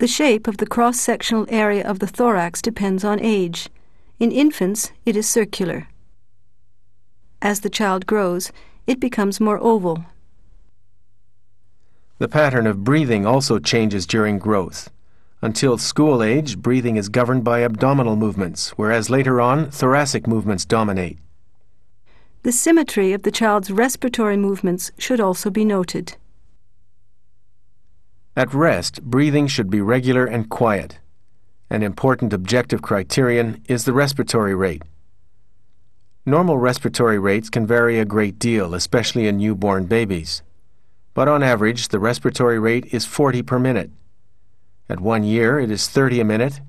The shape of the cross-sectional area of the thorax depends on age. In infants, it is circular. As the child grows, it becomes more oval. The pattern of breathing also changes during growth. Until school age, breathing is governed by abdominal movements, whereas later on, thoracic movements dominate. The symmetry of the child's respiratory movements should also be noted. At rest, breathing should be regular and quiet. An important objective criterion is the respiratory rate. Normal respiratory rates can vary a great deal, especially in newborn babies. But on average, the respiratory rate is 40 per minute. At 1 year, it is 30 a minute,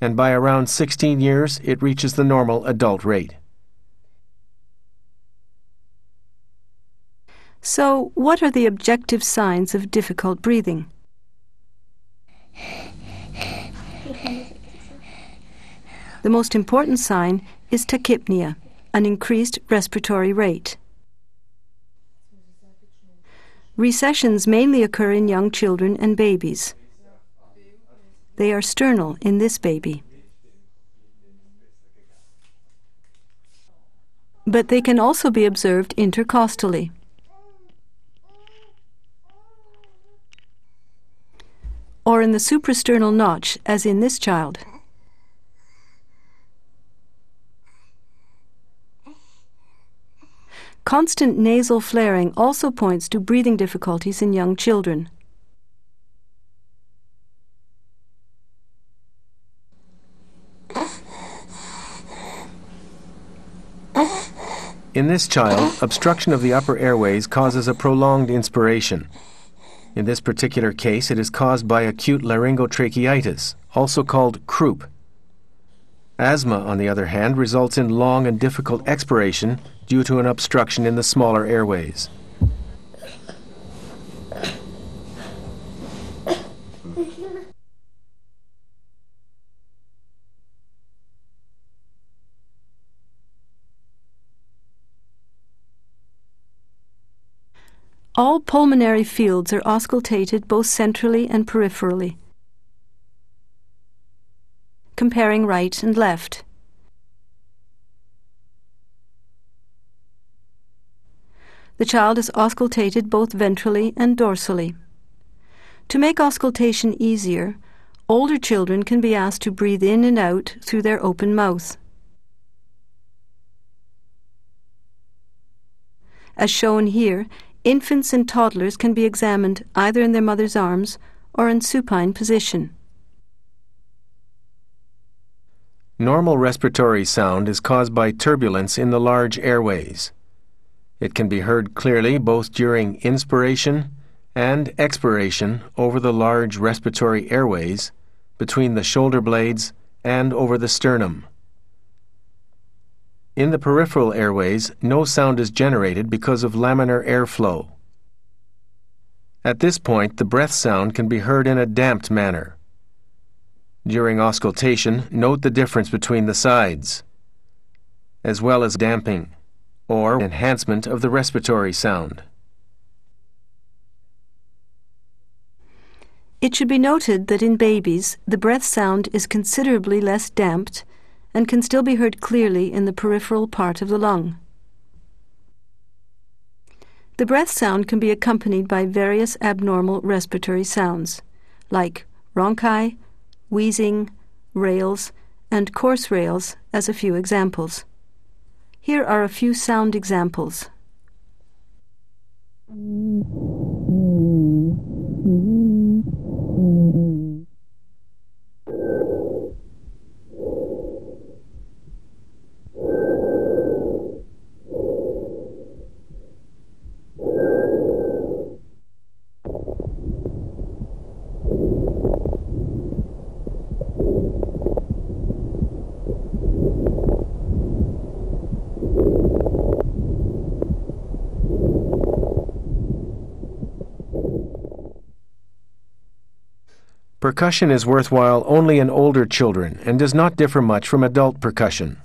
and by around 16 years, it reaches the normal adult rate. So, what are the objective signs of difficult breathing? The most important sign is tachypnea, an increased respiratory rate. Recessions mainly occur in young children and babies. They are sternal in this baby. But they can also be observed intercostally. Or in the suprasternal notch, as in this child. Constant nasal flaring also points to breathing difficulties in young children. In this child, obstruction of the upper airways causes a prolonged inspiration. In this particular case, it is caused by acute laryngotracheitis, also called croup. Asthma, on the other hand, results in long and difficult expiration due to an obstruction in the smaller airways. All pulmonary fields are auscultated both centrally and peripherally. Comparing right and left. The child is auscultated both ventrally and dorsally. To make auscultation easier, older children can be asked to breathe in and out through their open mouth. As shown here, infants and toddlers can be examined either in their mother's arms or in supine position. Normal respiratory sound is caused by turbulence in the large airways. It can be heard clearly both during inspiration and expiration over the large respiratory airways, between the shoulder blades, and over the sternum. In the peripheral airways, no sound is generated because of laminar airflow. At this point, the breath sound can be heard in a damped manner. During auscultation, note the difference between the sides, as well as damping, or enhancement of the respiratory sound. It should be noted that in babies, the breath sound is considerably less damped and can still be heard clearly in the peripheral part of the lung. The breath sound can be accompanied by various abnormal respiratory sounds, like rhonchi, wheezing, rales, and coarse rales as a few examples. Here are a few sound examples. Percussion is worthwhile only in older children and does not differ much from adult percussion.